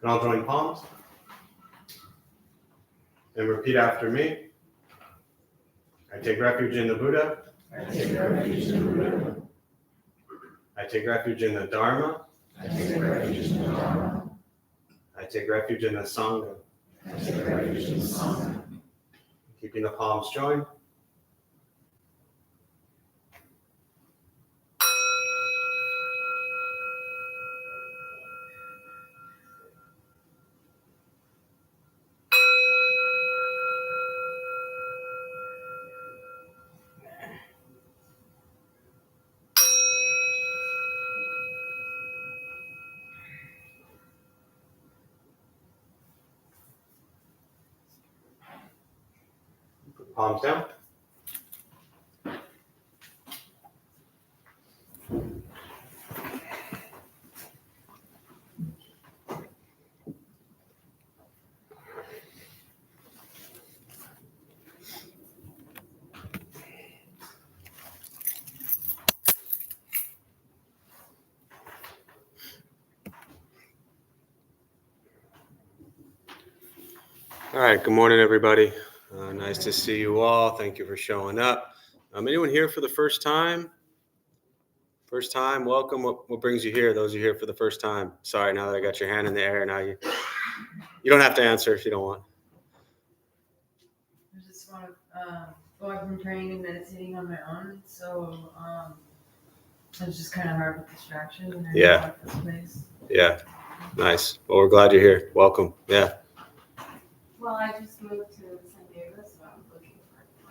And all join palms. And repeat after me. I take refuge in the Buddha. I take refuge in the Buddha. I take refuge in the Dharma. I take refuge in the Dharma. I take refuge in the Sangha. I take refuge in the Sangha. Keeping the palms joined. Palms down. All right, good morning, everybody. Nice to see you all. Thank you for showing up. Anyone here for the first time? First time, welcome. What brings you here? Those of you here for the first time. Sorry, now that I got your hand in the air, now you don't have to answer if you don't want. I just want to go from training and meditating on my own, so it's just kind of hard with distraction. And Yeah. This place. Yeah, nice. Well, we're glad you're here. Welcome. Yeah. Well, I just moved to San Diego, so I'm looking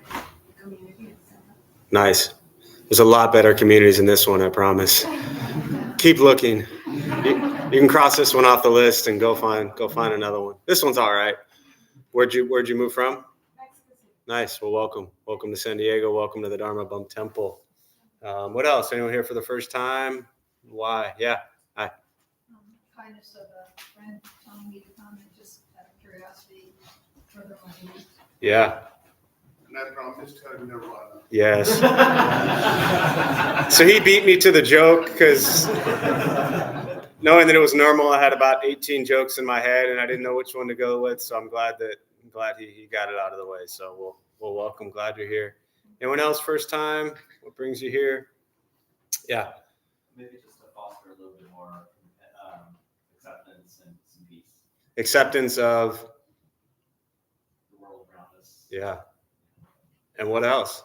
for a community. Nice. There's a lot better communities than this one, I promise. Keep looking. You can cross this one off the list and go find another one. This one's all right. Where'd you move from? Mexico City. Nice. Well, welcome. Welcome to San Diego. Welcome to the Dharma Bum Temple. What else? Anyone here for the first time? Why? Yeah. Hi. Kindness of a friend telling me to come and just out of curiosity further my beliefs. Yeah. And I promised her nirvana. Yes. So he beat me to the joke because knowing that it was normal, I had about 18 jokes in my head and I didn't know which one to go with. So I'm glad he got it out of the way. So we'll welcome. Glad you're here. Anyone else first time? What brings you here? Yeah. Maybe just to foster a little bit more acceptance and some peace. Acceptance of The world around us. yeah. And what else?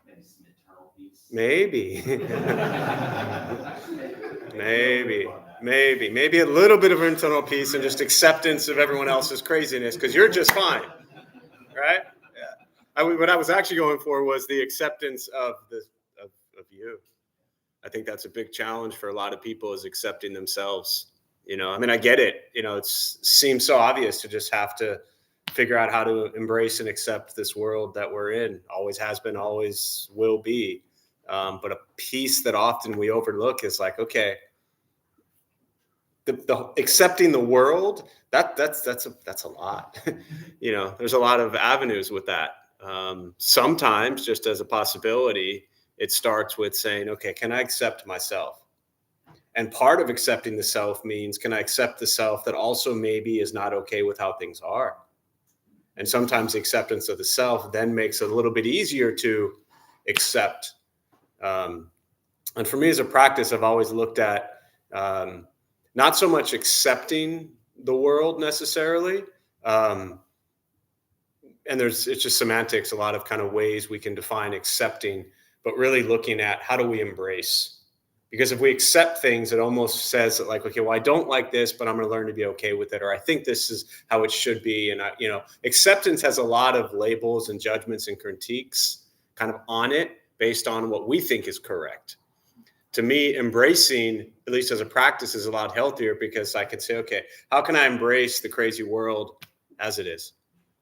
Maybe some internal peace. Maybe. Maybe a little bit of internal peace and just acceptance of everyone else's craziness because you're just fine, right? Yeah. What I was actually going for was the acceptance of you. I think that's a big challenge for a lot of people is accepting themselves. I mean, I get it. It seems so obvious to just have to figure out how to embrace and accept this world that we're in. Always has been, always will be. But a piece that often we overlook is like, okay, the accepting the world, that's a lot. There's a lot of avenues with that. Sometimes just as a possibility, it starts with saying, okay, can I accept myself? And part of accepting the self means, can I accept the self that also maybe is not okay with how things are? And sometimes the acceptance of the self then makes it a little bit easier to accept. And for me as a practice, I've always looked at not so much accepting the world necessarily. And it's just semantics, a lot of kind of ways we can define accepting, but really looking at how do we embrace? Because if we accept things, it almost says that like, okay, well, I don't like this, but I'm going to learn to be okay with it. Or I think this is how it should be. And acceptance has a lot of labels and judgments and critiques kind of on it based on what we think is correct. To me, embracing, at least as a practice, is a lot healthier because I could say, okay, how can I embrace the crazy world as it is?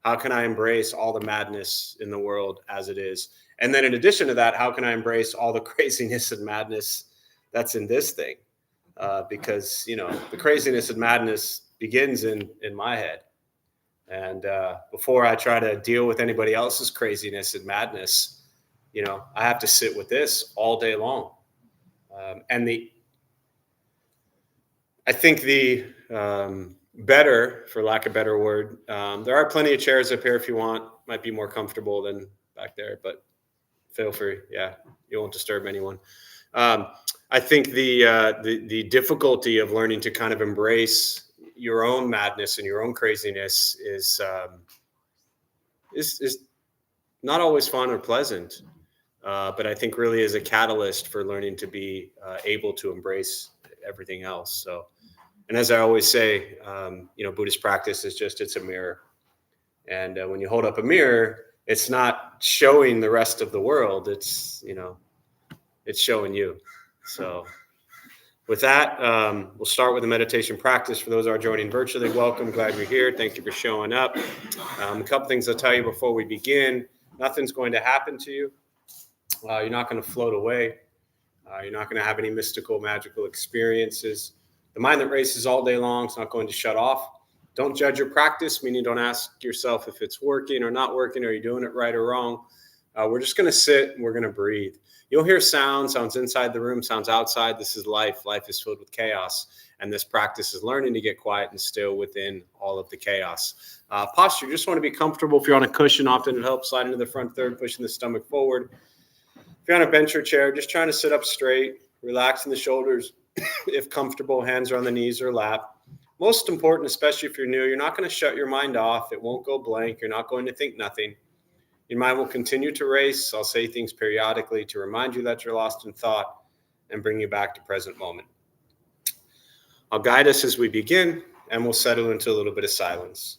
How can I embrace all the madness in the world as it is? And then in addition to that, how can I embrace all the craziness and madness that's in this thing? Because, the craziness and madness begins in my head. And before I try to deal with anybody else's craziness and madness, I have to sit with this all day long. And I think the better, for lack of a better word, there are plenty of chairs up here if you want. Might be more comfortable than back there, but feel free. Yeah, you won't disturb anyone. I think the difficulty of learning to kind of embrace your own madness and your own craziness is not always fun or pleasant, but I think really is a catalyst for learning to be able to embrace everything else. So, and as I always say, Buddhist practice is it's a mirror. And when you hold up a mirror, it's not showing the rest of the world. It's showing you. So with that, we'll start with a meditation practice. For those who are joining virtually, welcome. Glad you're here. Thank you for showing up. A couple things I'll tell you before we begin. Nothing's going to happen to you. You're not going to float away. You're not going to have any mystical, magical experiences. The mind that races all day long is not going to shut off. Don't judge your practice, meaning don't ask yourself if it's working or not working, or you're doing it right or wrong. We're just going to sit and we're going to breathe. You'll hear sounds inside the room, sounds outside. This is life. Life is filled with chaos. And this practice is learning to get quiet and still within all of the chaos. Posture, you just want to be comfortable. If you're on a cushion, often it helps. Slide into the front third, pushing the stomach forward. If you're on a bench or chair, just trying to sit up straight, relaxing the shoulders. If comfortable, hands are on the knees or lap. Most important, especially if you're new, you're not going to shut your mind off. It won't go blank. You're not going to think nothing. Your mind will continue to race. I'll say things periodically to remind you that you're lost in thought and bring you back to present moment. I'll guide us as we begin, and we'll settle into a little bit of silence.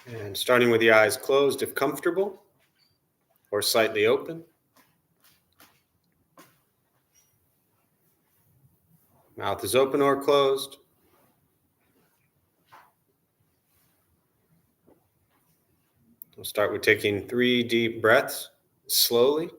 And starting with the eyes closed, if comfortable, or slightly open. Mouth is open or closed. We'll start with taking 3 deep breaths slowly.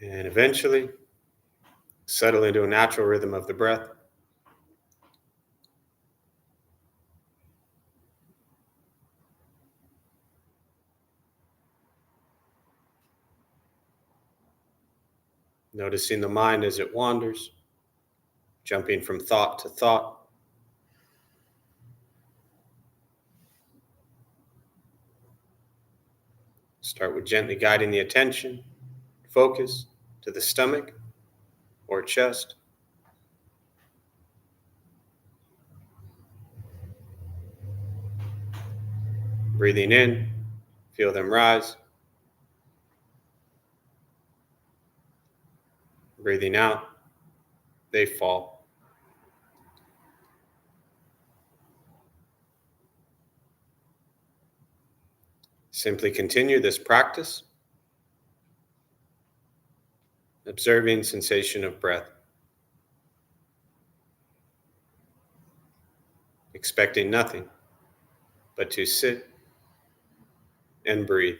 And eventually, settle into a natural rhythm of the breath. Noticing the mind as it wanders, jumping from thought to thought. Start with gently guiding the attention, focus to the stomach or chest. Breathing in, feel them rise. Breathing out, they fall. Simply continue this practice, observing sensation of breath, expecting nothing but to sit and breathe.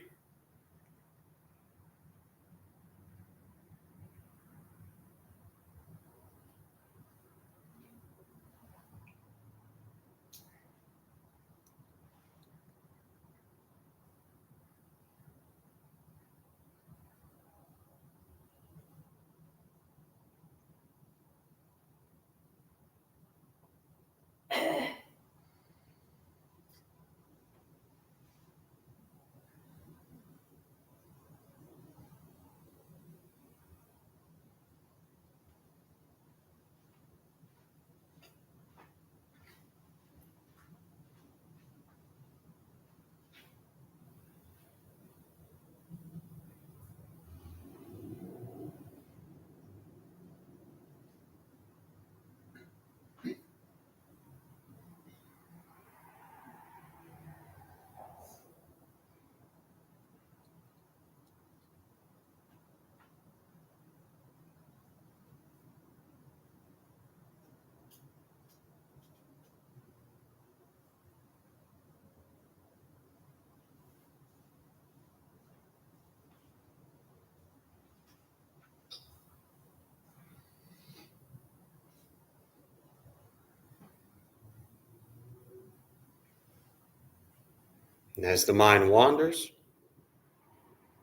And as the mind wanders,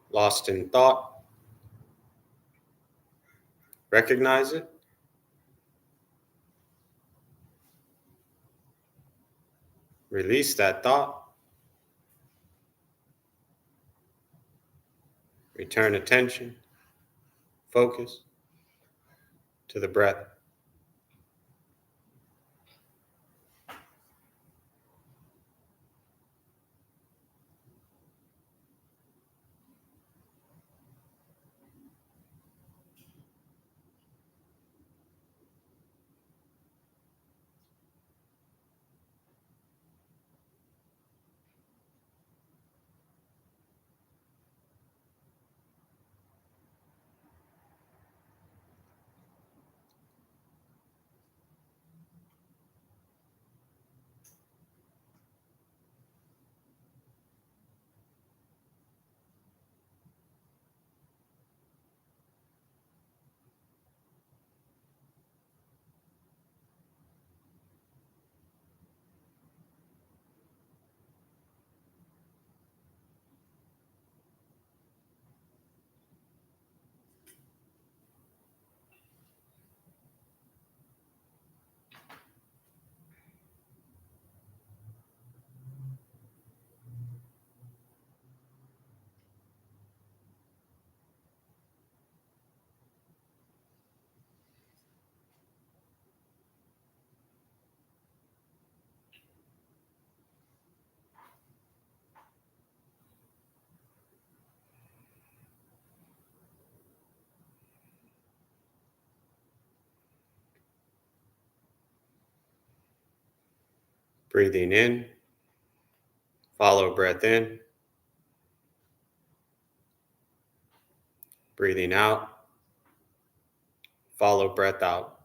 lost in thought, recognize it. Release that thought. Return attention, focus to the breath. Breathing in, follow breath in. Breathing out, follow breath out.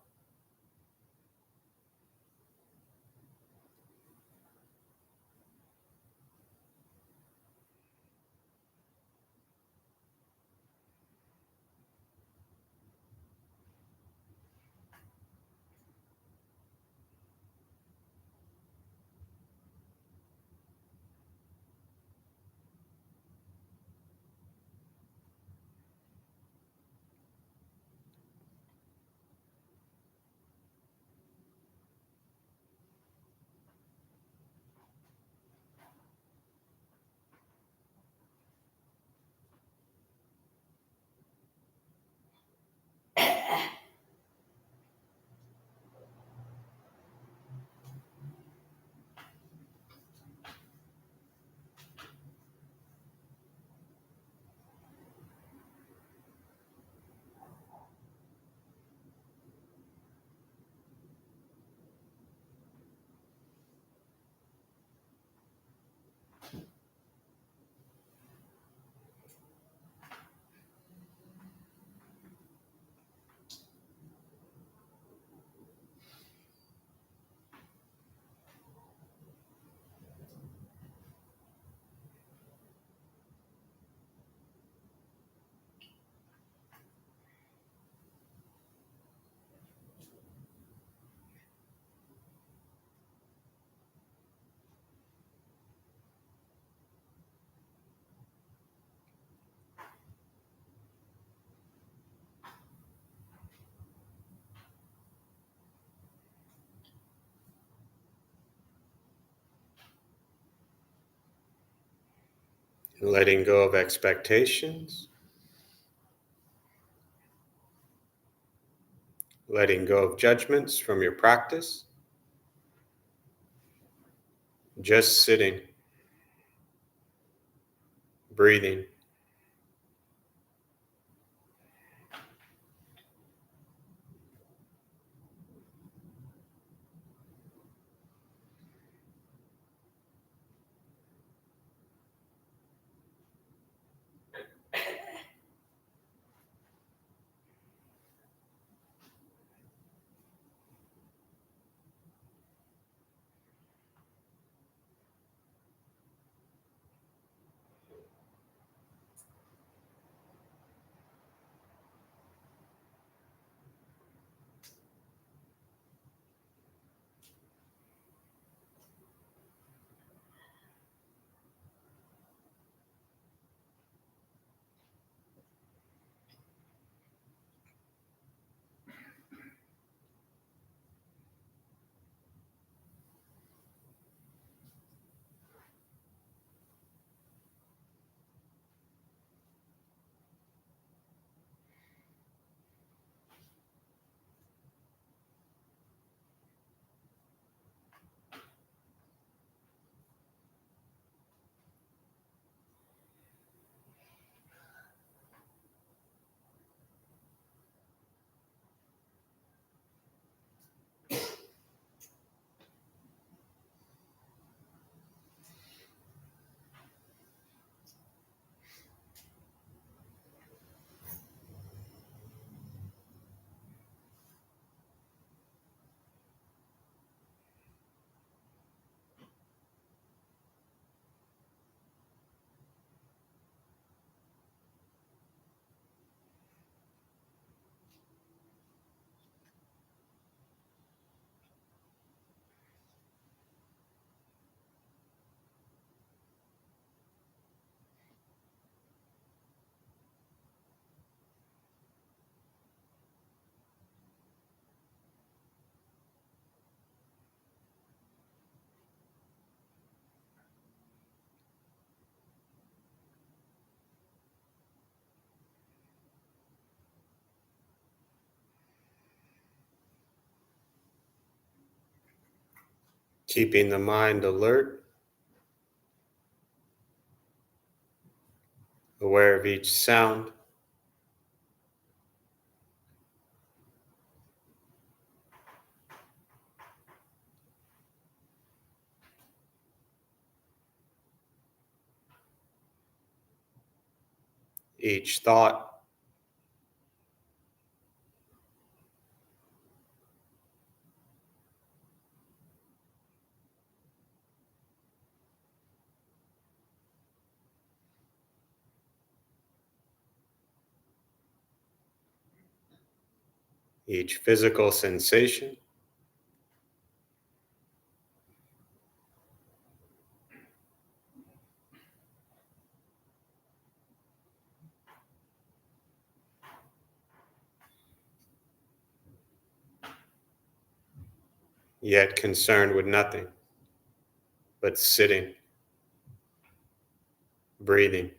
Letting go of expectations. Letting go of judgments from your practice. Just sitting, breathing. keeping the mind alert, aware of each sound, each thought, each physical sensation, yet concerned with nothing but sitting, breathing.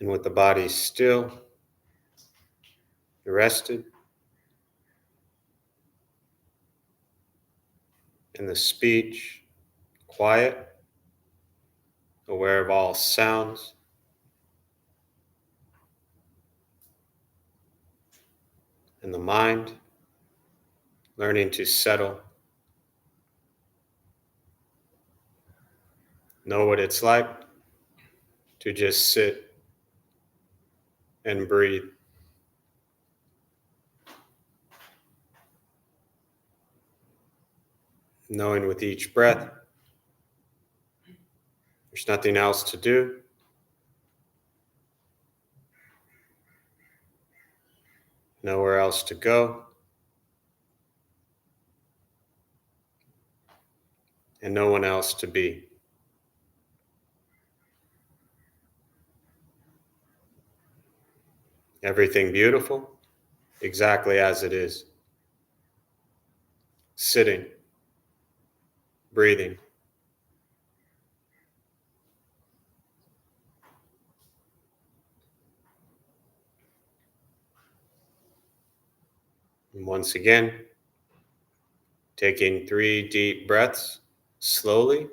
And with the body still, rested, and the speech quiet, aware of all sounds, and the mind learning to settle, know what it's like to just sit and breathe, knowing with each breath there's nothing else to do, nowhere else to go, and no one else to be. Everything beautiful, exactly as it is. Sitting, breathing. And once again, taking 3 deep breaths slowly.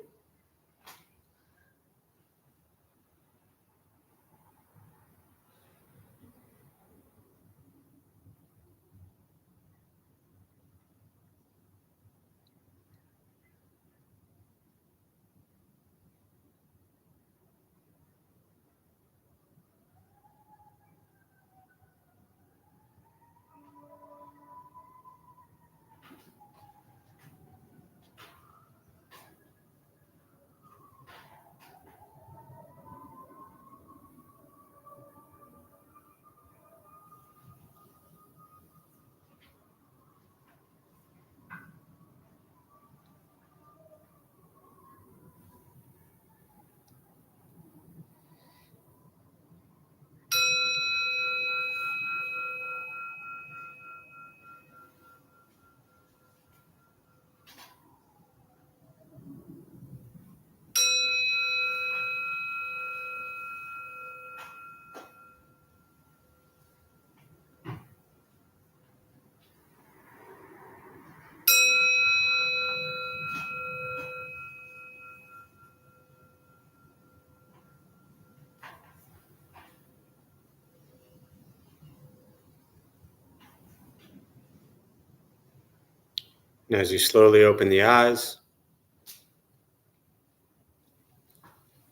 And as you slowly open the eyes,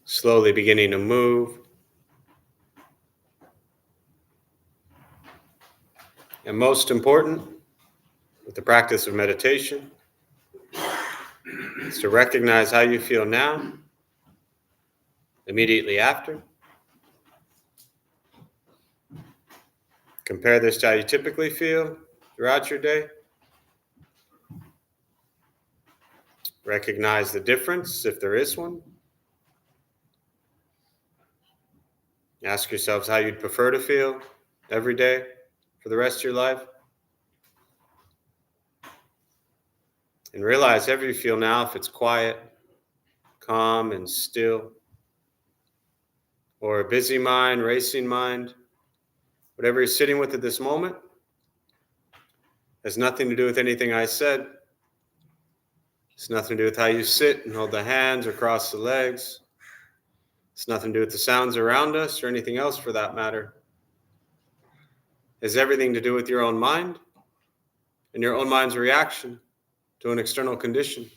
slowly beginning to move, and most important, with the practice of meditation, is to recognize how you feel now, immediately after. Compare this to how you typically feel throughout your day. Recognize the difference, if there is one. Ask yourselves how you'd prefer to feel every day for the rest of your life. And realize however you feel now, if it's quiet, calm, and still, or a busy mind, racing mind, whatever you're sitting with at this moment, has nothing to do with anything I said. It's nothing to do with how you sit and hold the hands or cross the legs. It's nothing to do with the sounds around us or anything else for that matter. It has everything to do with your own mind and your own mind's reaction to an external condition.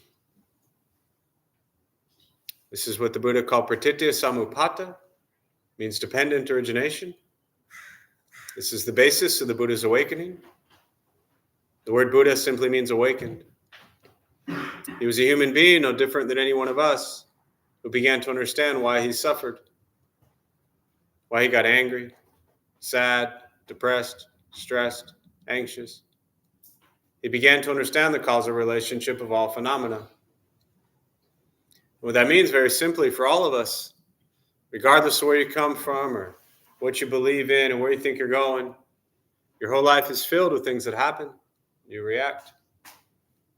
This is what the Buddha called pratitya samuppada, means dependent origination. This is the basis of the Buddha's awakening. The word Buddha simply means awakened. He was a human being, no different than any one of us, who began to understand why he suffered, why he got angry, sad, depressed, stressed, anxious. He began to understand the causal relationship of all phenomena. What that means, very simply, for all of us, regardless of where you come from or what you believe in and where you think you're going, your whole life is filled with things that happen. You react.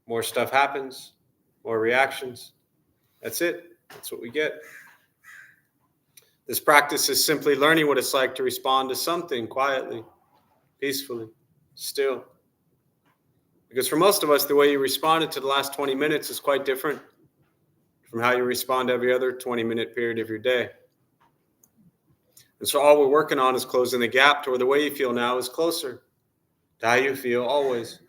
More stuff happens, more reactions. That's it. That's what we get. This practice is simply learning what it's like to respond to something quietly, peacefully, still. Because for most of us, the way you responded to the last 20 minutes is quite different from how you respond to every other 20-minute period of your day. And so all we're working on is closing the gap to where the way you feel now is closer to how you feel always.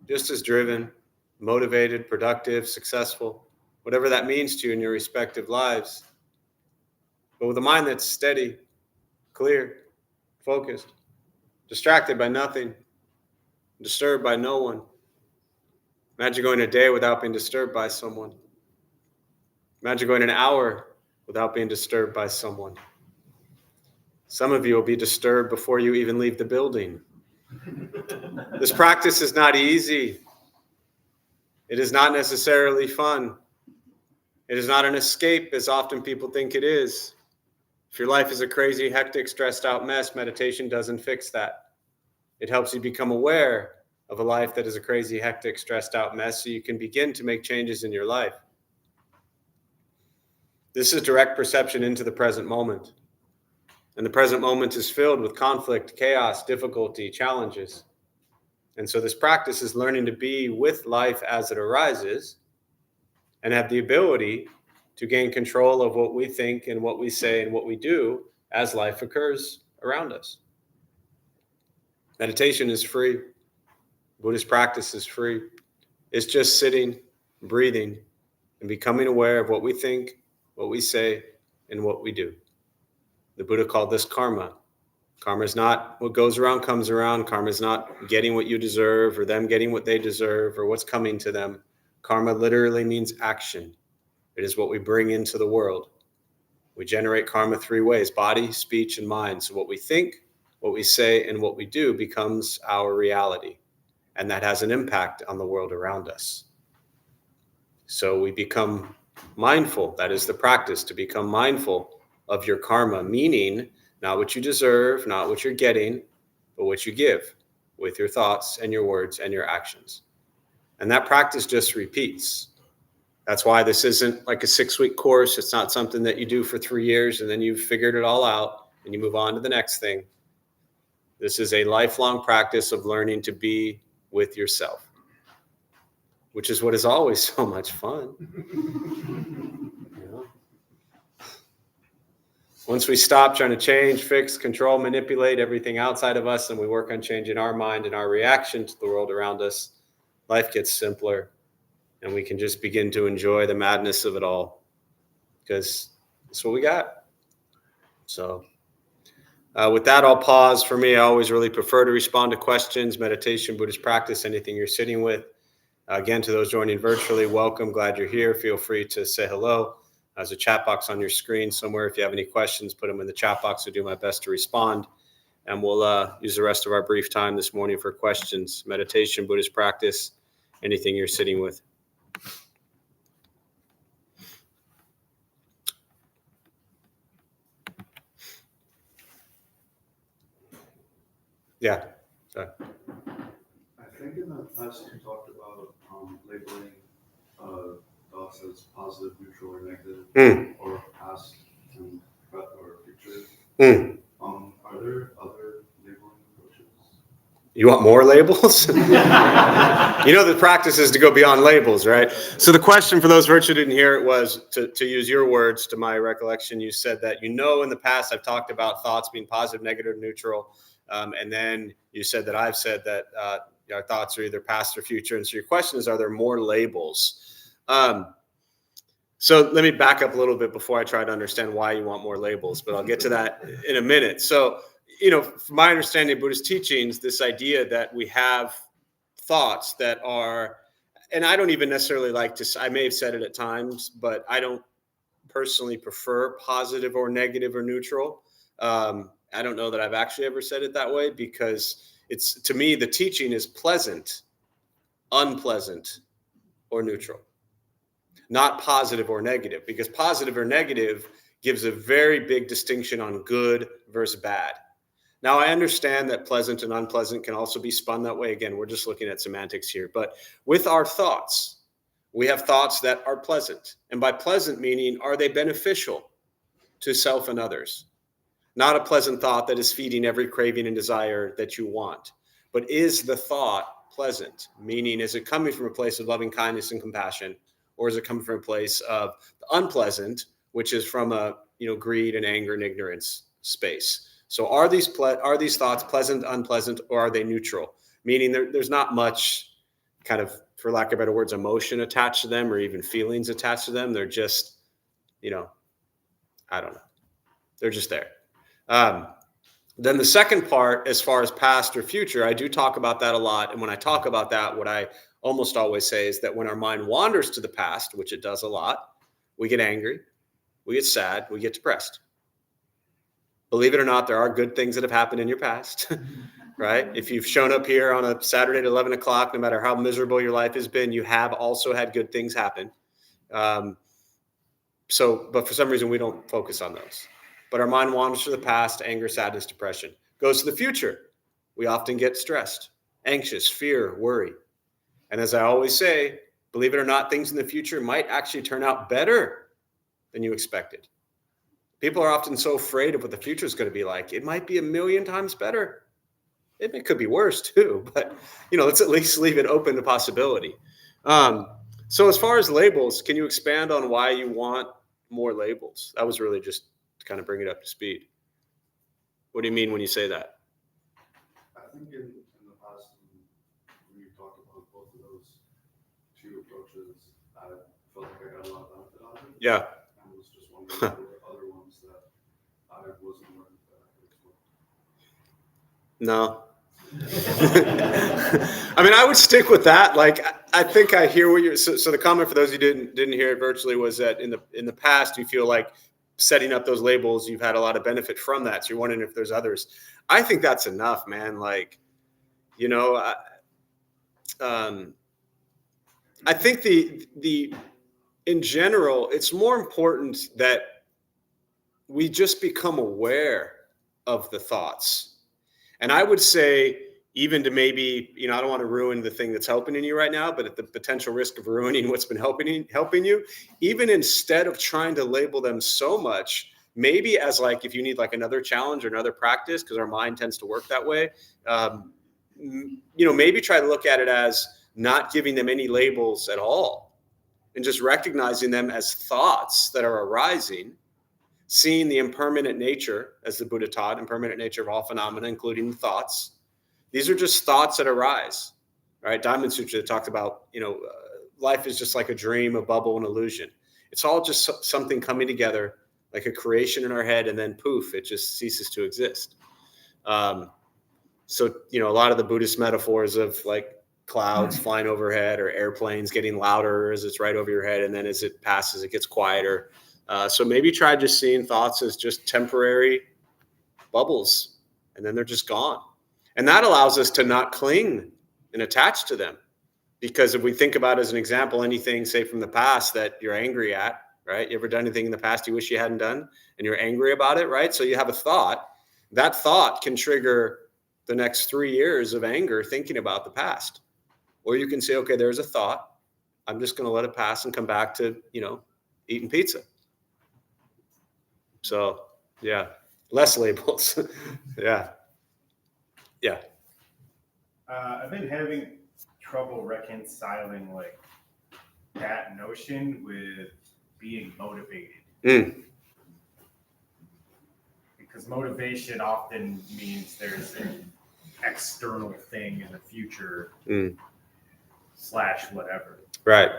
Just as driven, motivated, productive, successful, whatever that means to you in your respective lives. But with a mind that's steady, clear, focused, distracted by nothing, disturbed by no one. Imagine going a day without being disturbed by someone. Imagine going an hour without being disturbed by someone. Some of you will be disturbed before you even leave the building. This practice is not easy. It is not necessarily fun. It is not an escape, as often people think it is. If your life is a crazy, hectic, stressed out mess, meditation doesn't fix that. It helps you become aware of a life that is a crazy, hectic, stressed out mess so you can begin to make changes in your life. This is direct perception into the present moment. And the present moment is filled with conflict, chaos, difficulty, challenges. And so this practice is learning to be with life as it arises and have the ability to gain control of what we think and what we say and what we do as life occurs around us. Meditation is free. Buddhist practice is free. It's just sitting, breathing, and becoming aware of what we think, what we say, and what we do. The Buddha called this karma. Karma is not what goes around comes around. Karma is not getting what you deserve or them getting what they deserve or what's coming to them. Karma literally means action. It is what we bring into the world. We generate karma 3 ways: body, speech, and mind. So what we think, what we say, and what we do becomes our reality. And that has an impact on the world around us. So we become mindful. That is the practice, to become mindful of your karma, meaning not what you deserve, not what you're getting, but what you give with your thoughts and your words and your actions. And that practice just repeats. That's why this isn't like a 6-week course. It's not something that you do for 3 years and then you've figured it all out and you move on to the next thing. This is a lifelong practice of learning to be with yourself, which is what is always so much fun. You know? Once we stop trying to change, fix, control, manipulate everything outside of us, and we work on changing our mind and our reaction to the world around us, life gets simpler, and we can just begin to enjoy the madness of it all, because that's what we got. So with that, I'll pause. For me, I always really prefer to respond to questions, meditation, Buddhist practice, anything you're sitting with. Again, to those joining virtually, welcome. Glad you're here. Feel free to say hello. There's a chat box on your screen somewhere. If you have any questions, put them in the chat box. I'll do my best to respond. And we'll use the rest of our brief time this morning for questions, meditation, Buddhist practice, anything you're sitting with. Yeah. Sorry. I think in the past you talked about labeling thoughts as positive, neutral, or negative, or past and or future. Are there other labeling approaches? You want more labels? You know the practice is to go beyond labels, right? So the question for those virtually didn't hear it was, to use your words, to my recollection, you said that, in the past I've talked about thoughts being positive, negative, neutral. And then you said that I've said that our thoughts are either past or future. And so your question is, are there more labels? So let me back up a little bit before I try to understand why you want more labels, but I'll get to that in a minute. So, from my understanding of Buddhist teachings, this idea that we have thoughts that are, and I don't even necessarily like to, I may have said it at times, but I don't personally prefer positive or negative or neutral. I don't know that I've actually ever said it that way, because it's, to me, the teaching is pleasant, unpleasant, or neutral, not positive or negative, because positive or negative gives a very big distinction on good versus bad. Now, I understand that pleasant and unpleasant can also be spun that way. Again, we're just looking at semantics here. But with our thoughts, we have thoughts that are pleasant. And by pleasant meaning, are they beneficial to self and others? Not a pleasant thought that is feeding every craving and desire that you want. But is the thought pleasant? Meaning, is it coming from a place of loving kindness and compassion? Or is it coming from a place of unpleasant, which is from a greed and anger and ignorance space? So are these thoughts pleasant, unpleasant, or are they neutral? Meaning there's not much kind of, for lack of better words, emotion attached to them or even feelings attached to them. They're just, I don't know. They're just there. Then the second part, as far as past or future, I do talk about that a lot. And when I talk about that, what I almost always say is that when our mind wanders to the past, which it does a lot, we get angry, we get sad, we get depressed. Believe it or not, there are good things that have happened in your past, right? If you've shown up here on a Saturday at 11 o'clock, no matter how miserable your life has been, you have also had good things happen. But for some reason, we don't focus on those. But our mind wanders to the past, anger, sadness, depression. Goes to the future. We often get stressed, anxious, fear, worry. And as I always say, believe it or not, things in the future might actually turn out better than you expected. People are often so afraid of what the future is going to be like. It might be 1,000,000 times better. It could be worse too, but let's at least leave it open to possibility. So as far as labels, can you expand on why you want more labels? That was really just to kind of bring it up to speed. What do you mean when you say that? I think in the past, when you talked about both of those two approaches, I felt like I got a lot of benefit out of it. Yeah. And was just wondering if there were other ones that I wasn't aware that I could explore. No. I mean, I would stick with that. Like, I think I hear what you're. So the comment for those who didn't hear it virtually was that in the past you feel like setting up those labels, you've had a lot of benefit from that. So you're wondering if there's others. I think that's enough, man. Like, I think the in general, it's more important that we just become aware of the thoughts. And I would say, even to maybe, I don't want to ruin the thing that's helping you right now, but at the potential risk of ruining what's been helping you, even instead of trying to label them so much, maybe as like, if you need like another challenge or another practice, because our mind tends to work that way, maybe try to look at it as not giving them any labels at all and just recognizing them as thoughts that are arising, seeing the impermanent nature, as the Buddha taught, impermanent nature of all phenomena, including the thoughts. These are just thoughts that arise, right? Diamond Sutra talked about, life is just like a dream, a bubble, an illusion. It's all just something coming together, like a creation in our head, and then poof, it just ceases to exist. So, a lot of the Buddhist metaphors of like clouds flying overhead or airplanes getting louder as it's right over your head, and then as it passes, it gets quieter. So maybe try just seeing thoughts as just temporary bubbles, and then they're just gone. And that allows us to not cling and attach to them. Because if we think about, as an example, anything, say, from the past that you're angry at, right? You ever done anything in the past you wish you hadn't done and you're angry about it, right? So you have a thought. That thought can trigger the next 3 years of anger thinking about the past. Or you can say, okay, there's a thought. I'm just going to let it pass and come back to, eating pizza. So, yeah, less labels. Yeah. I've been having trouble reconciling like that notion with being motivated. Because motivation often means there's an external thing in the future / whatever. Right.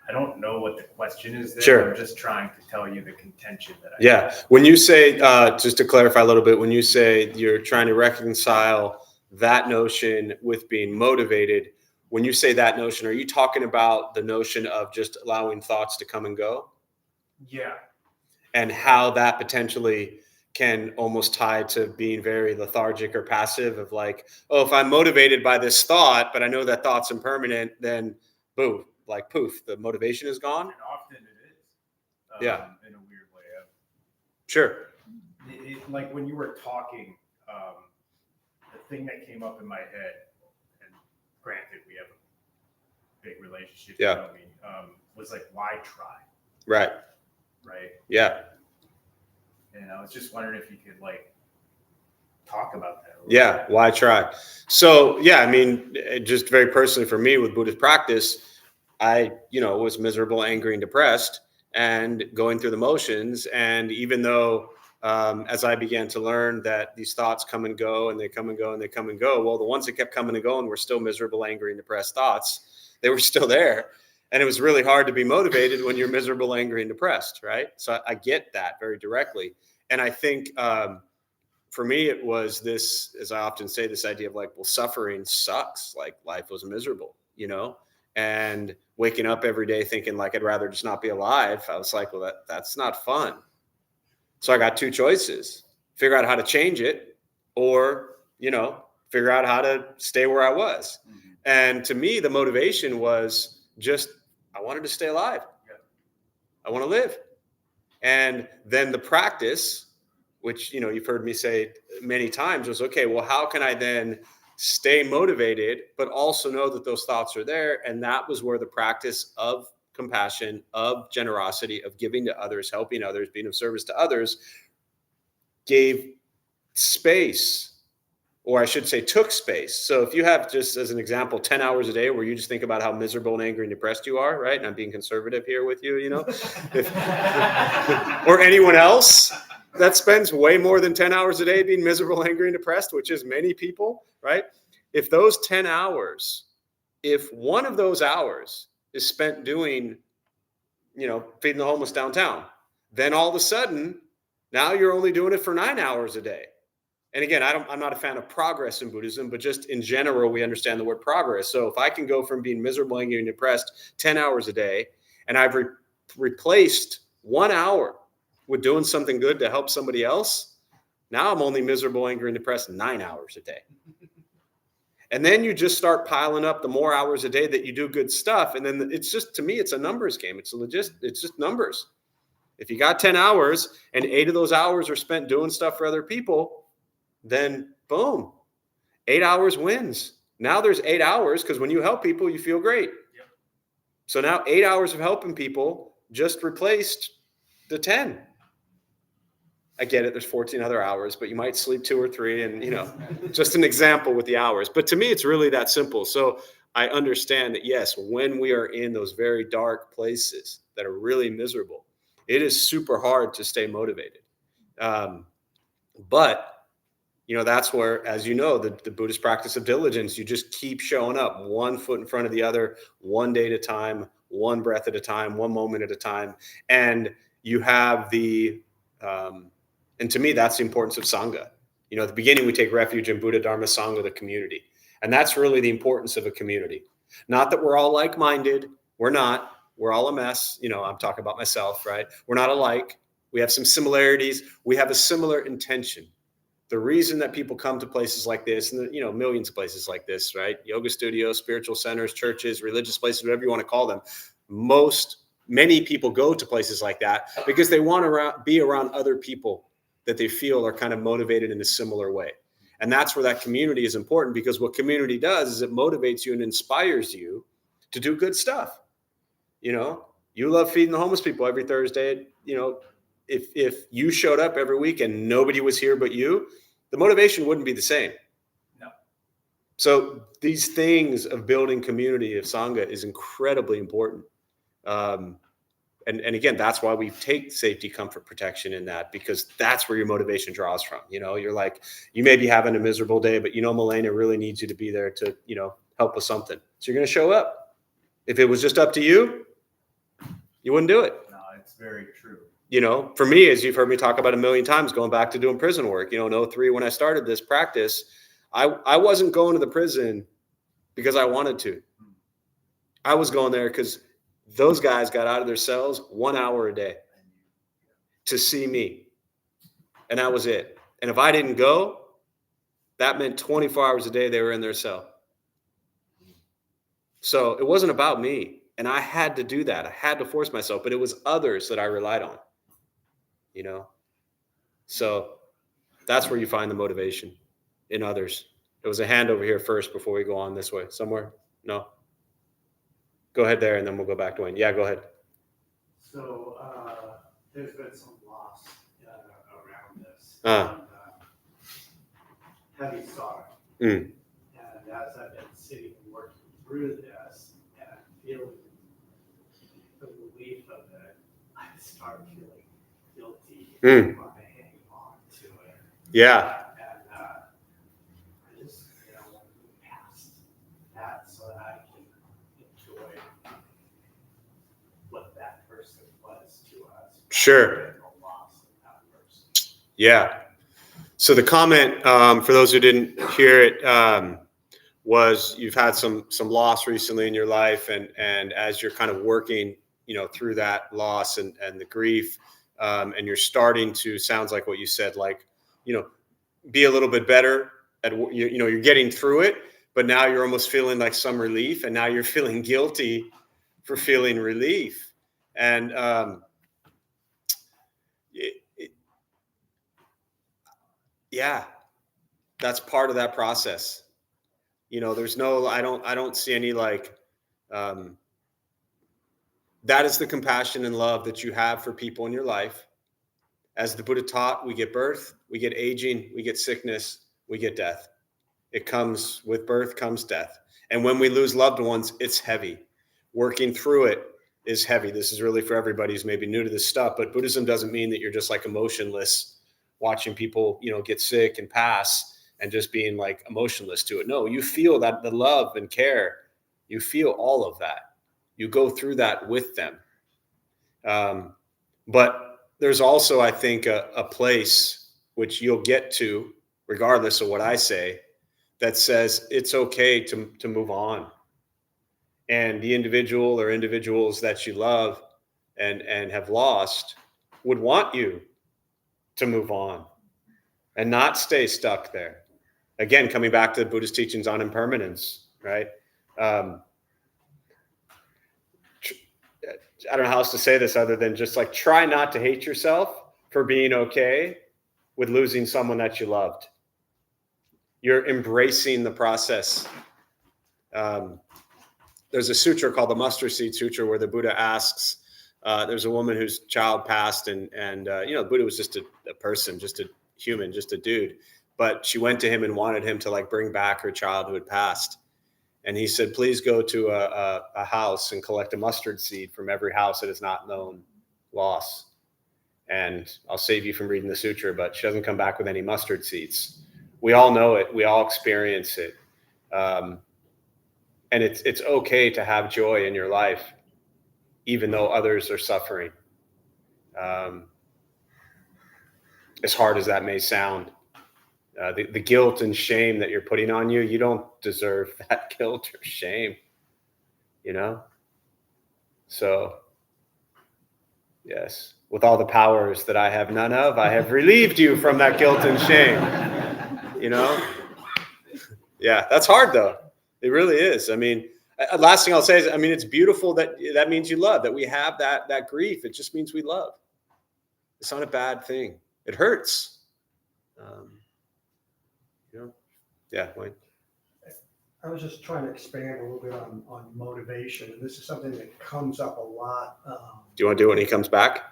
I don't know what the question is there. Sure. I'm just trying to tell you the contention that I have. When you say, just to clarify a little bit, when you say you're trying to reconcile that notion with being motivated, when you say that notion, are you talking about the notion of just allowing thoughts to come and go? Yeah. And how that potentially can almost tie to being very lethargic or passive, of like, oh, if I'm motivated by this thought, but I know that thought's impermanent, then boom, like poof, the motivation is gone. And often it is. In a weird way. Sure. Like when you were talking, the thing that came up in my head, and granted we have a big relationship, was like, why try? Right. Yeah. And I was just wondering if you could like talk about that. Yeah. Why try? So, I mean, just very personally for me with Buddhist practice, I, was miserable, angry, and depressed, and going through the motions. And even though, as I began to learn that these thoughts come and go, and they come and go, and they come and go, well, the ones that kept coming and going were still miserable, angry, and depressed thoughts. They were still there. And it was really hard to be motivated when you're miserable, angry, and depressed, right? So I get that very directly. And I think for me, it was this, as I often say, this idea of like, well, suffering sucks. Like life was miserable, and waking up every day thinking like, I'd rather just not be alive. I was like, well, that's not fun. So I got two choices: figure out how to change it, or, figure out how to stay where I was. Mm-hmm. And to me, the motivation was just, I wanted to stay alive. Yeah. I want to live. And then the practice, which, you've heard me say many times, was, okay, well, how can I then stay motivated, but also know that those thoughts are there? And that was where the practice of compassion, of generosity, of giving to others, helping others, being of service to others, gave space or I should say took space. So if you have, just as an example, 10 hours a day where you just think about how miserable and angry and depressed you are, right? And I'm being conservative here with you, or anyone else that spends way more than 10 hours a day being miserable, angry, and depressed, which is many people, right? If those 10 hours, if one of those hours is spent doing, feeding the homeless downtown, then all of a sudden, now you're only doing it for 9 hours a day. And again, I'm not a fan of progress in Buddhism, but just in general, we understand the word progress. So if I can go from being miserable, angry, and depressed 10 hours a day, and I've replaced 1 hour with doing something good to help somebody else, now I'm only miserable, angry, and depressed 9 hours a day. And then you just start piling up the more hours a day that you do good stuff. And then it's just, to me, it's a numbers game. It's just numbers. If you got 10 hours and 8 of those hours are spent doing stuff for other people, then boom, 8 hours wins. Now there's 8 hours, because when you help people, you feel great. Yep. So now 8 hours of helping people just replaced the 10. I get it, there's 14 other hours, but you might sleep 2 or 3, and just an example with the hours. But to me, it's really that simple. So I understand that, yes, when we are in those very dark places that are really miserable, it is super hard to stay motivated. But that's where, as the Buddhist practice of diligence, you just keep showing up 1 foot in front of the other, 1 day at a time, 1 breath at a time, 1 moment at a time. And you have and to me, that's the importance of Sangha. At the beginning, we take refuge in Buddha, Dharma, Sangha, the community. And that's really the importance of a community. Not that we're all like-minded. We're not. We're all a mess. I'm talking about myself, right? We're not alike. We have some similarities. We have a similar intention. The reason that people come to places like this, and millions of places like this, right? Yoga studios, spiritual centers, churches, religious places, whatever you want to call them. Many people go to places like that because they want to be around other people that they feel are kind of motivated in a similar way. And that's where that community is important, because what community does is it motivates you and inspires you to do good stuff. You love feeding the homeless people every Thursday. If you showed up every week and nobody was here but you, the motivation wouldn't be the same. No. So these things of building community of Sangha is incredibly important. And again, that's why we take safety, comfort, protection in that, because that's where your motivation draws from. You're like, you may be having a miserable day, but Milena really needs you to be there to, help with something. So you're going to show up. If it was just up to you, you wouldn't do it. No, it's very true. For me, as you've heard me talk about a million times, going back to doing prison work, in 2003, when I started this practice, I wasn't going to the prison because I wanted to. I was going there because those guys got out of their cells 1 hour a day to see me. And that was it. And if I didn't go, that meant 24 hours a day they were in their cell. So it wasn't about me. And I had to do that. I had to force myself, but it was others that I relied on, So that's where you find the motivation, in others. There was a hand over here first before we go on this way. Somewhere? No? Go ahead there, and then we'll go back to Wayne. Yeah, go ahead. So there's been some loss around this. Heavy sorrow. And as I've been sitting and working through this and feeling the relief of it, I start feeling guilty by hanging on to it. Yeah. And I just want to move past that so that I can enjoy what that person was to us. Sure. The loss of that person. Yeah. So the comment, for those who didn't hear it, was you've had some loss recently in your life, and as you're kind of working, through that loss and the grief, and you're starting to, sounds like what you said, like, be a little bit better at, you're getting through it, but now you're almost feeling like some relief, and now you're feeling guilty for feeling relief. And yeah, that's part of that process. There's no, I don't see any like, that is the compassion and love that you have for people in your life. As the Buddha taught, we get birth, we get aging, we get sickness, we get death. It comes with birth, comes death. And when we lose loved ones, it's heavy. Working through it is heavy. This is really for everybody who's maybe new to this stuff, but Buddhism doesn't mean that you're just like emotionless, watching people, get sick and pass and just being like emotionless to it. No, you feel that the love and care, you feel all of that. You go through that with them. But there's also, I think, a place which you'll get to, regardless of what I say, that says it's okay to move on. And the individual or individuals that you love and have lost would want you to move on and not stay stuck there. Again, coming back to the Buddhist teachings on impermanence, right? I don't know how else to say this other than just like try not to hate yourself for being okay with losing someone that you loved. You're embracing the process. There's a sutra called the Mustard Seed Sutra where the Buddha asks, there's a woman whose child passed and the Buddha was just a person, just a human, just a dude. But she went to him and wanted him to like bring back her child who had passed. And he said, please go to a house and collect a mustard seed from every house that has not known loss. And I'll save you from reading the sutra, but she doesn't come back with any mustard seeds. We all know it. We all experience it. And it's okay to have joy in your life, even though others are suffering. As hard as that may sound, the guilt and shame that you're putting on you, you don't deserve that guilt or shame, So, yes, with all the powers that I have none of, I have relieved you from that guilt and shame, Yeah, that's hard though. It really is. I mean, last thing I'll say is, it's beautiful that means you love, that we have that grief. It just means we love. It's not a bad thing. It hurts. Yeah, Wayne. I was just trying to expand a little bit on motivation, and this is something that comes up a lot. Do you want to do it when he comes back?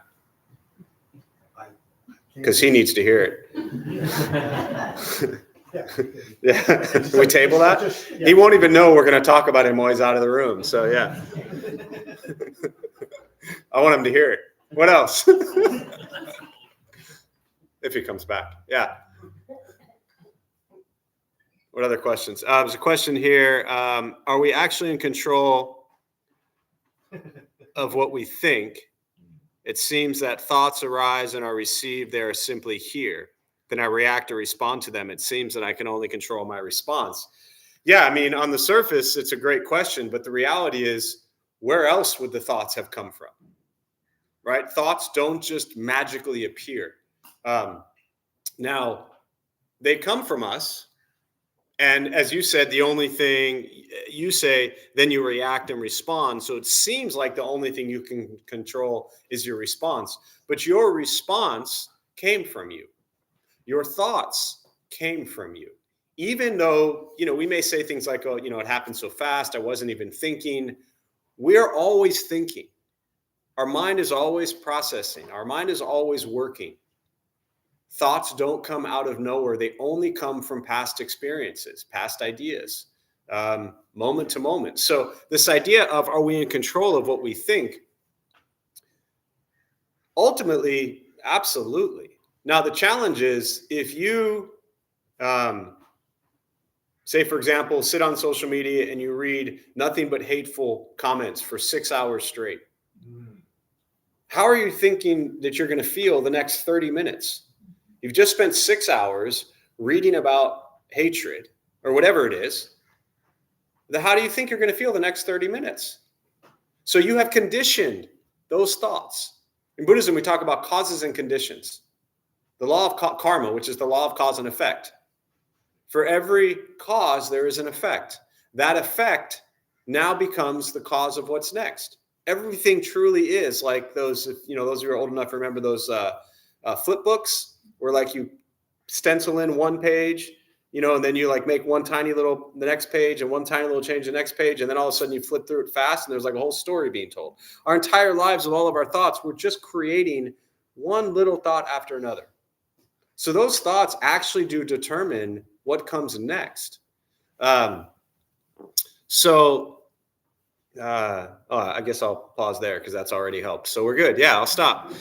Because he can't- needs to hear it. Yeah. We table that? He won't even know we're going to talk about him while he's out of the room. So, yeah. I want him to hear it. What else? If he comes back. Yeah. What other questions? There's a question here. Are we actually in control of what we think? It seems that thoughts arise and are received. They are simply here. Then I react or respond to them. It seems that I can only control my response. Yeah, on the surface, it's a great question, but the reality is, where else would the thoughts have come from? Right? Thoughts don't just magically appear. Now, they come from us. And as you said, the only thing you say, then you react and respond. So it seems like the only thing you can control is your response. But your response came from you. Your thoughts came from you. Even though, we may say things like, oh, it happened so fast, I wasn't even thinking. We're always thinking. Our mind is always processing. Our mind is always working. Thoughts don't come out of nowhere. They only come from past experiences, past ideas, moment to moment. So this idea of, are we in control of what we think? Ultimately, absolutely. Now, the challenge is if you, say, for example, sit on social media and you read nothing but hateful comments for 6 hours straight. How are you thinking that you're going to feel the next 30 minutes? You've just spent 6 hours reading about hatred or whatever it is. How do you think you're going to feel the next 30 minutes? So you have conditioned those thoughts. In Buddhism, we talk about causes and conditions. The law of karma, which is the law of cause and effect. For every cause, there is an effect. That effect now becomes the cause of what's next. Everything truly is like those, those of you who are old enough to remember those flip books, where like you stencil in one page, and then you like make one tiny little, the next page, and one tiny little change the next page. And then all of a sudden you flip through it fast and there's like a whole story being told. Our entire lives with all of our thoughts, we're just creating one little thought after another. So those thoughts actually do determine what comes next. I guess I'll pause there because that's already helped. So we're good. Yeah, I'll stop.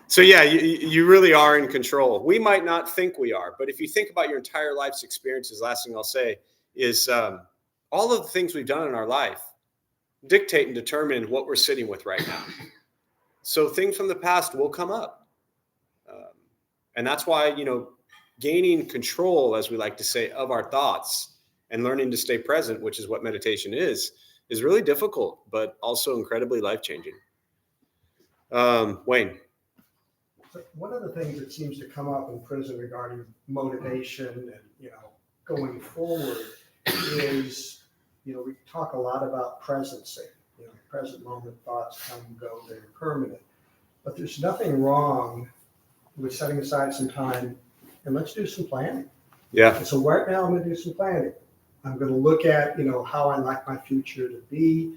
So yeah, you really are in control. We might not think we are, but if you think about your entire life's experiences, last thing I'll say is all of the things we've done in our life dictate and determine what we're sitting with right now. So things from the past will come up. And that's why, gaining control, as we like to say, of our thoughts and learning to stay present, which is what meditation is really difficult, but also incredibly life-changing. Wayne. So one of the things that seems to come up in prison regarding motivation and, going forward is, we talk a lot about presency. Present moment thoughts come and go, they're permanent. But there's nothing wrong with setting aside some time and let's do some planning. Yeah. So right now I'm going to do some planning. I'm going to look at, how I like my future to be,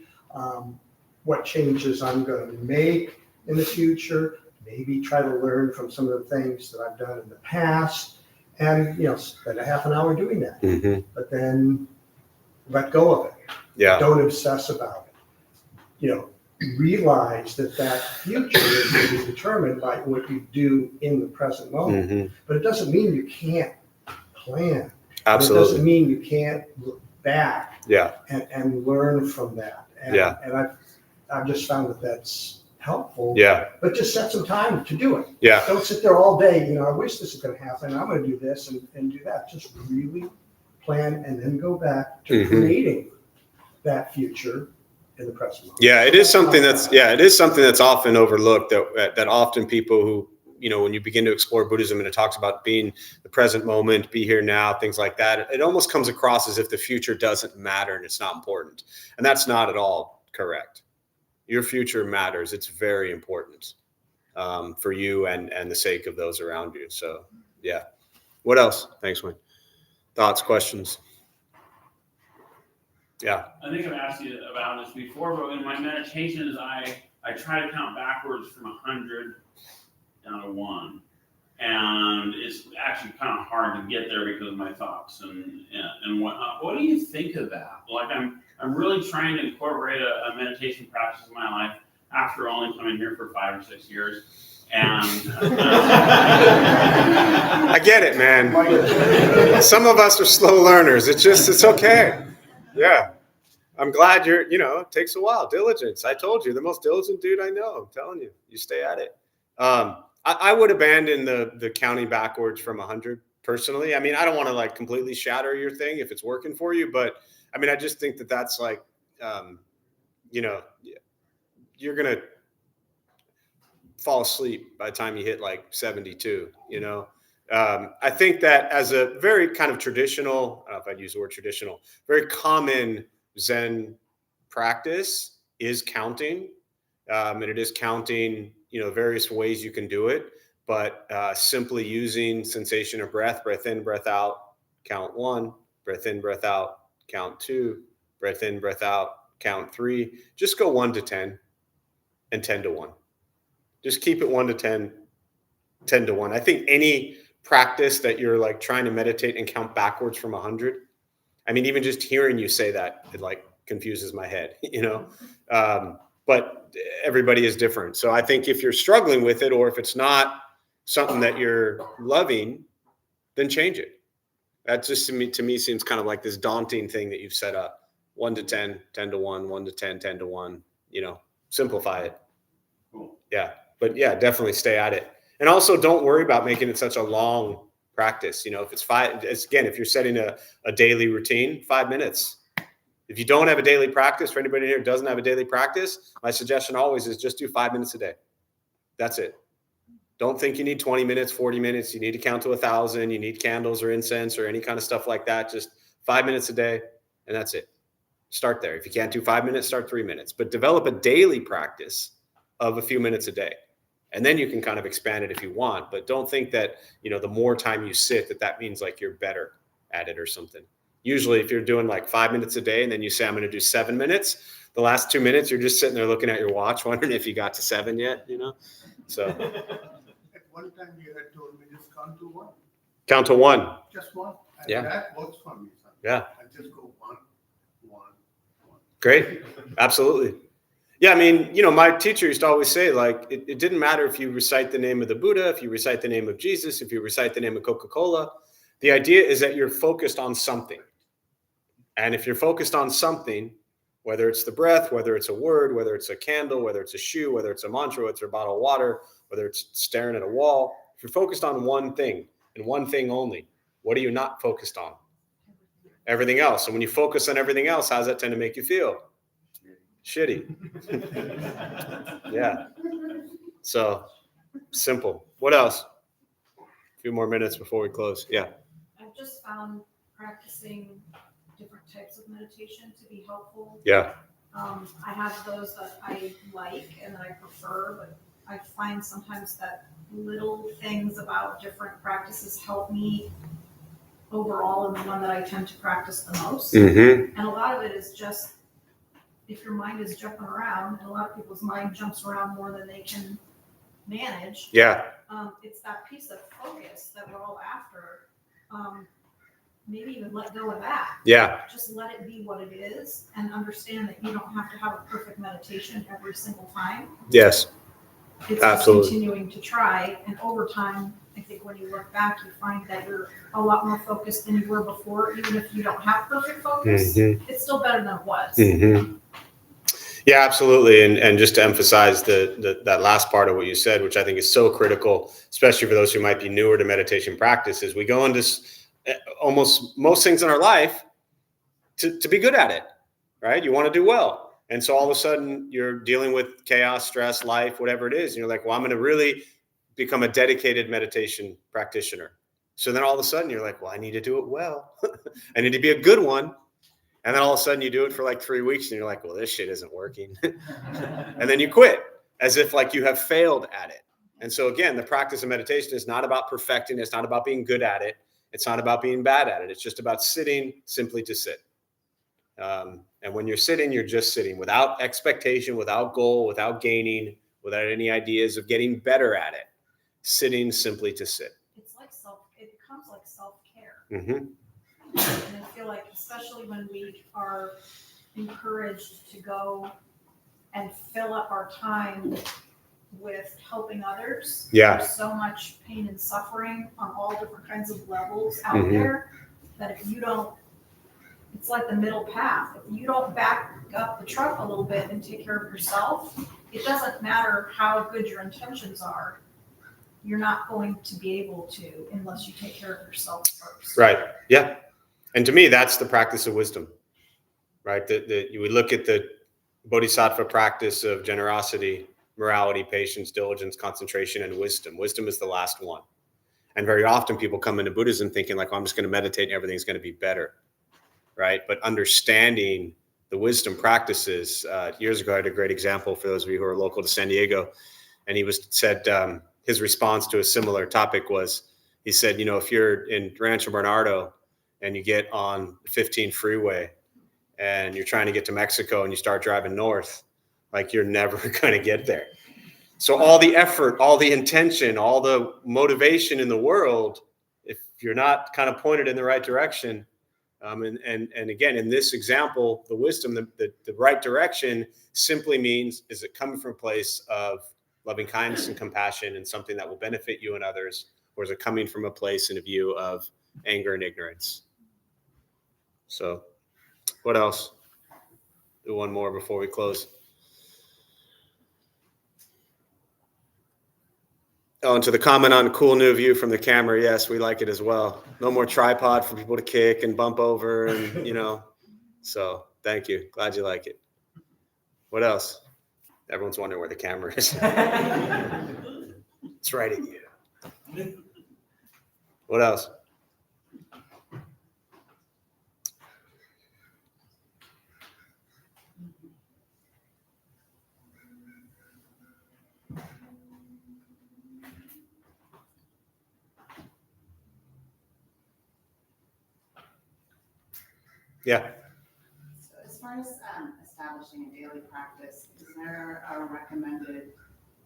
what changes I'm going to make in the future, maybe try to learn from some of the things that I've done in the past and, spend a half an hour doing that. Mm-hmm. But then let go of it. Yeah. Don't obsess about it. Realize that future is going to be determined by what you do in the present moment. Mm-hmm. But it doesn't mean you can't plan. Absolutely. It doesn't mean you can't look back Yeah. and learn from that. And, Yeah. And I've just found that that's helpful. Yeah. But just set some time to do it. Yeah. Don't sit there all day. I wish this is going to happen. I'm going to do this and do that. Just really plan and then go back to creating that future in the present moment. Yeah, it is something that's often overlooked that often people who, when you begin to explore Buddhism and it talks about being the present moment, be here now, things like that, it almost comes across as if the future doesn't matter and it's not important. And that's not at all correct. Your future matters. It's very important for you and the sake of those around you. So, yeah. What else? Thanks, Wayne. Thoughts, questions? Yeah. I think I've asked you about this before, but in my meditations, I try to count backwards from 100 down to 1. And it's actually kind of hard to get there because of my thoughts and whatnot. What do you think of that? Like I'm really trying to incorporate a meditation practice in my life after only coming here for 5 or 6 years. And I get it, man. Some of us are slow learners. It's okay. Yeah. I'm glad it takes a while. Diligence. I told you, the most diligent dude I know. I'm telling you, you stay at it. I would abandon the counting backwards from 100 personally. I mean, I don't want to completely shatter your thing if it's working for you, but I mean, I just think that's you're going to fall asleep by the time you hit 72, I think that as a very kind of traditional, I don't know if I'd use the word traditional, very common Zen practice is counting. And it is counting, various ways you can do it, but simply using sensation of breath in, breath out, count 1, breath in, breath out, count 2, breath in, breath out, count 3. Just go 1 to 10 and 10 to 1. Just keep it 1 to 10, 10 to 1. I think any practice that you're trying to meditate and count backwards from 100. I mean, even just hearing you say that, it confuses my head, but everybody is different. So I think if you're struggling with it, or if it's not something that you're loving, then change it. That just to me seems kind of like this daunting thing that you've set up. 1 to 10, 10 to 1, 1 to 10, 10 to 1, simplify it. Cool. Yeah. But yeah, definitely stay at it. And also don't worry about making it such a long practice. If it's if you're setting a daily routine, 5 minutes. If you don't have a daily practice, for anybody here who doesn't have a daily practice, my suggestion always is just do 5 minutes a day. That's it. Don't think you need 20 minutes, 40 minutes. You need to count to 1,000. You need candles or incense or any kind of stuff like that. Just 5 minutes a day, and that's it. Start there. If you can't do 5 minutes, start 3 minutes. But develop a daily practice of a few minutes a day. And then you can kind of expand it if you want. But don't think that, the more time you sit, that means you're better at it or something. Usually if you're doing 5 minutes a day and then you say, I'm going to do 7 minutes, the last 2 minutes, you're just sitting there looking at your watch, wondering if you got to 7 yet, So. At one time you had told me just count to 1. Count to 1. Just 1. Yeah. That works for me. Son. Yeah. I just go one. Great. Absolutely. Yeah. I mean, my teacher used to always say, like, it didn't matter if you recite the name of the Buddha, if you recite the name of Jesus, if you recite the name of Coca-Cola. The idea is that you're focused on something. And if you're focused on something, whether it's the breath, whether it's a word, whether it's a candle, whether it's a shoe, whether it's a mantra, whether it's a bottle of water, whether it's staring at a wall, if you're focused on one thing and one thing only, what are you not focused on? Everything else. And when you focus on everything else, how does that tend to make you feel? Shitty. Yeah. So simple. What else? A few more minutes before we close. Yeah. I've just found practicing different types of meditation to be helpful. Yeah. I have those that I like and that I prefer, but I find sometimes that little things about different practices help me overall in the one that I tend to practice the most. Mm-hmm. And a lot of it is just if your mind is jumping around, and a lot of people's mind jumps around more than they can manage. Yeah. It's that piece of focus that we're all after. Maybe even let go of that. Yeah. Just let it be what it is and understand that you don't have to have a perfect meditation every single time. Yes. It's Absolutely. just continuing to try. And over time, I think when you look back, you find that you're a lot more focused than you were before. Even if you don't have perfect focus, it's still better than it was. Mm-hmm. Yeah, absolutely. And just to emphasize that last part of what you said, which I think is so critical, especially for those who might be newer to meditation practices, we go into almost most things in our life to be good at it, right? You want to do well. And so all of a sudden you're dealing with chaos, stress, life, whatever it is. And you're like, well, I'm going to really become a dedicated meditation practitioner. So then all of a sudden you're like, well, I need to do it well. I need to be a good one. And then all of a sudden you do it for like 3 weeks and you're like, well, this shit isn't working. And then you quit as if like you have failed at it. And so again, the practice of meditation is not about perfecting. It's not about being good at it. It's not about being bad at it. It's just about sitting simply to sit. And when you're sitting, you're just sitting without expectation, without goal, without gaining, without any ideas of getting better at it. Sitting simply to sit. It's like it becomes like self-care. Mm-hmm. And I feel like, especially when we are encouraged to go and fill up our time with helping others. Yeah. There's so much pain and suffering on all different kinds of levels out there that if you don't, it's like the middle path. If you don't back up the truck a little bit and take care of yourself, it doesn't matter how good your intentions are. You're not going to be able to unless you take care of yourself first. Right. Yeah. And to me, that's the practice of wisdom, right? You would look at the Bodhisattva practice of generosity, morality, patience, diligence, concentration, and wisdom. Wisdom is the last one. And very often people come into Buddhism thinking like, well, I'm just going to meditate and everything's going to be better, right? But understanding the wisdom practices, years ago, I had a great example for those of you who are local to San Diego. And he said his response to a similar topic was, he said, if you're in Rancho Bernardo and you get on 15 freeway and you're trying to get to Mexico and you start driving north, like you're never going to get there. So all the effort, all the intention, all the motivation in the world, if you're not kind of pointed in the right direction, and again, in this example, the wisdom, the right direction simply means, is it coming from a place of loving kindness and compassion and something that will benefit you and others, or is it coming from a place and a view of anger and ignorance? So what else? Do one more before we close. Oh, and to the comment on cool new view from the camera, yes, we like it as well. No more tripod for people to kick and bump over and, So thank you. Glad you like it. What else? Everyone's wondering where the camera is. It's right at you. What else? Yeah. So as far as establishing a daily practice, is there a recommended,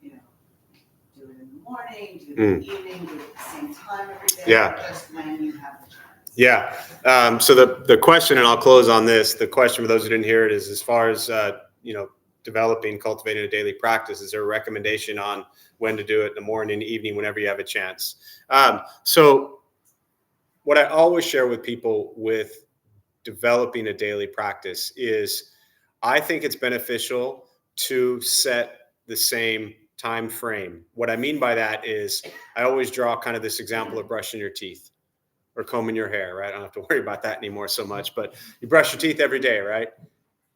do it in the morning, do it in the evening, do it at the same time every day, Yeah. or just when you have the chance? Yeah. So the question, and I'll close on this. The question for those who didn't hear it is, as far as developing, cultivating a daily practice, is there a recommendation on when to do it in the morning, evening, whenever you have a chance? So what I always share with people with developing a daily practice is, I think it's beneficial to set the same time frame. What I mean by that is, I always draw kind of this example of brushing your teeth or combing your hair, right? I don't have to worry about that anymore so much, but you brush your teeth every day, right?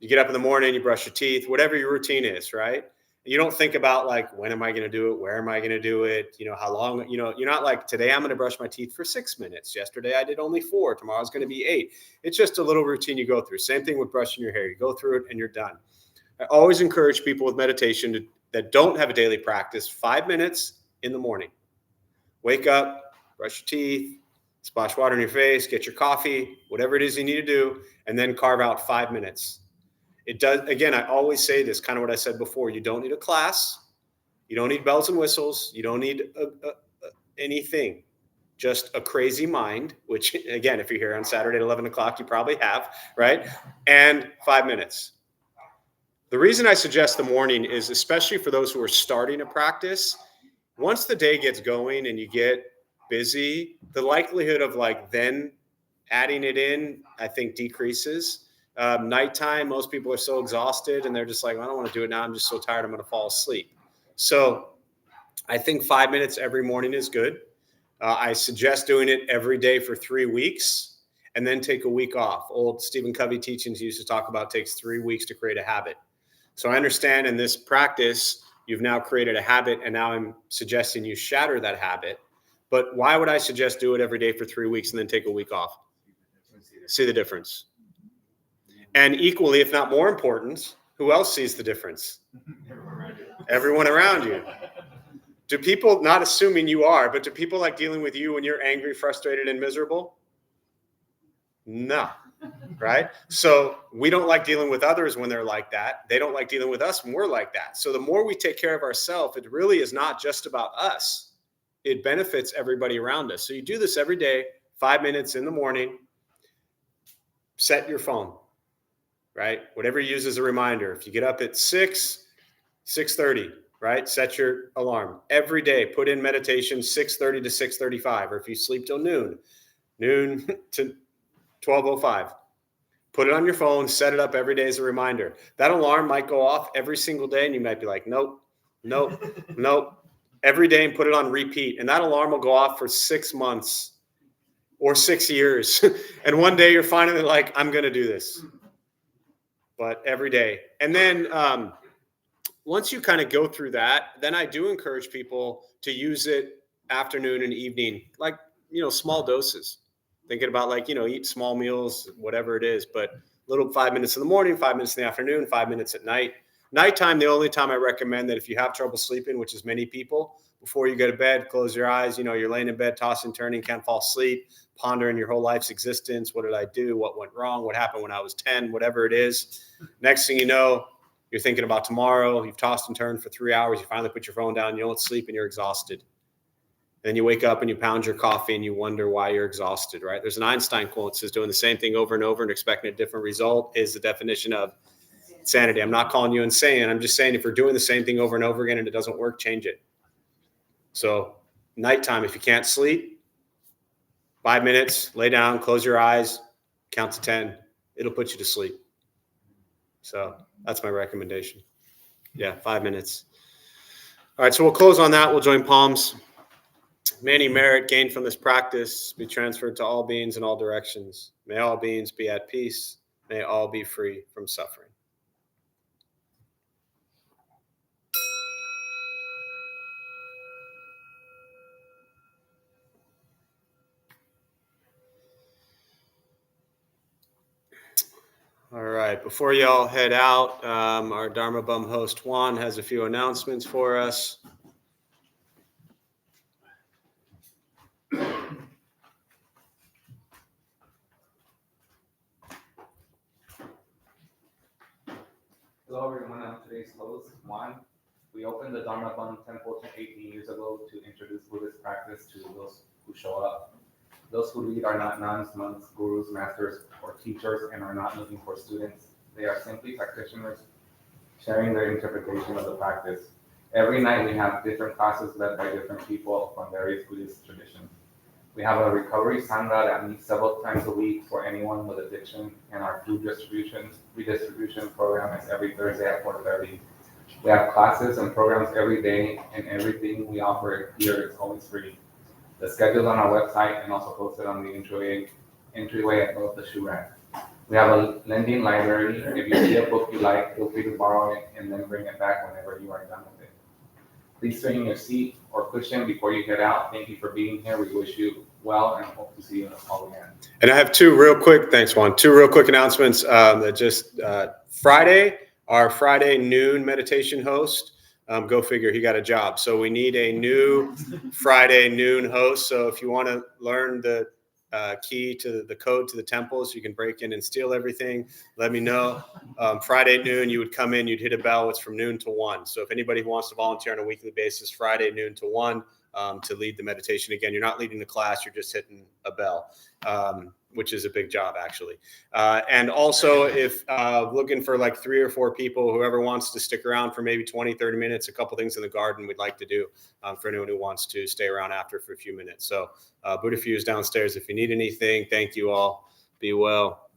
You get up in the morning, you brush your teeth, whatever your routine is, right? You don't think about like, when am I going to do it? Where am I going to do it? How long, you're not like, today I'm going to brush my teeth for 6 minutes. Yesterday I did only 4. Tomorrow's going to be 8. It's just a little routine you go through. Same thing with brushing your hair. You go through it and you're done. I always encourage people with meditation that don't have a daily practice, 5 minutes in the morning. Wake up, brush your teeth, splash water in your face, get your coffee, whatever it is you need to do, and then carve out 5 minutes. It does, again, I always say this, kind of what I said before. You don't need a class. You don't need bells and whistles. You don't need anything. Just a crazy mind, which, again, if you're here on Saturday at 11 o'clock, you probably have, right? And 5 minutes. The reason I suggest the morning is, especially for those who are starting a practice, once the day gets going and you get busy, the likelihood of like then adding it in, I think, decreases. Nighttime, most people are so exhausted and they're just like, I don't want to do it now. I'm just so tired. I'm going to fall asleep. So I think 5 minutes every morning is good. I suggest doing it every day for 3 weeks and then take a week off. Old Stephen Covey teachings used to talk about takes 3 weeks to create a habit. So I understand in this practice, you've now created a habit and now I'm suggesting you shatter that habit. But why would I suggest do it every day for 3 weeks and then take a week off? See the difference. And equally, if not more important, who else sees the difference? Everyone around you. Do people, not assuming you are, but do people like dealing with you when you're angry, frustrated, and miserable? No, right? So we don't like dealing with others when they're like that. They don't like dealing with us when we're like that. So the more we take care of ourselves, it really is not just about us. It benefits everybody around us. So you do this every day, 5 minutes in the morning. Set your phone, right? Whatever you use as a reminder. If you get up at 6:30, right? Set your alarm. Every day, put in meditation 6:30 to 6:35. Or if you sleep till noon to 12:05. Put it on your phone, set it up every day as a reminder. That alarm might go off every single day and you might be like, nope. Every day, and put it on repeat. And that alarm will go off for 6 months or 6 years. And one day you're finally like, I'm going to do this. But every day. And then once you kind of go through that, then I do encourage people to use it afternoon and evening, like, small doses. Thinking about like, eat small meals, whatever it is, but little 5 minutes in the morning, 5 minutes in the afternoon, 5 minutes at night. Nighttime, the only time I recommend that if you have trouble sleeping, which is many people, before you go to bed, close your eyes. You're laying in bed, tossing, turning, can't fall asleep, pondering your whole life's existence. What did I do? What went wrong? What happened when I was 10? Whatever it is. Next thing you know, you're thinking about tomorrow. You've tossed and turned for 3 hours. You finally put your phone down. You don't sleep and you're exhausted. Then you wake up and you pound your coffee and you wonder why you're exhausted, right? There's an Einstein quote that says doing the same thing over and over and expecting a different result is the definition of insanity. I'm not calling you insane. I'm just saying if you're doing the same thing over and over again and it doesn't work, change it. So nighttime, if you can't sleep, 5 minutes, lay down, close your eyes, count to 10. It'll put you to sleep. So that's my recommendation. Yeah, 5 minutes. All right, so we'll close on that. We'll join palms. May any merit gained from this practice be transferred to all beings in all directions. May all beings be at peace. May all be free from suffering. All right, before y'all head out, our Dharma Bum host Juan has a few announcements for us. Hello everyone, today's host, Juan. We opened the Dharma Bum Temple 18 years ago to introduce Buddhist practice to those who show up. Those who lead are not nuns, monks, gurus, masters, or teachers and are not looking for students. They are simply practitioners sharing their interpretation of the practice. Every night we have different classes led by different people from various Buddhist traditions. We have a recovery sangha that meets several times a week for anyone with addiction, and our food redistribution program is every Thursday at 4:30. We have classes and programs every day, and everything we offer here is always free. The schedule is on our website and also posted on the entryway above the shoe rack. We have a lending library. If you see a book you like, feel free to borrow it and then bring it back whenever you are done with it. Please straighten your seat or cushion before you get out. Thank you for being here. We wish you well and hope to see you all again. And I have two real quick announcements. That just Friday, our Friday noon meditation host. Go figure, he got a job. So we need a new Friday noon host. So if you want to learn the key to the code to the temple so you can break in and steal everything, let me know. Friday noon, you would come in, you'd hit a bell. It's from noon to 1. So if anybody who wants to volunteer on a weekly basis, Friday noon to 1 to lead the meditation. Again, you're not leading the class, you're just hitting a bell, which is a big job actually. And also if looking for like 3 or 4 people, whoever wants to stick around for maybe 20, 30 minutes, a couple things in the garden we'd like to do for anyone who wants to stay around after for a few minutes. So Buddha Fuse downstairs if you need anything. Thank you all. Be well.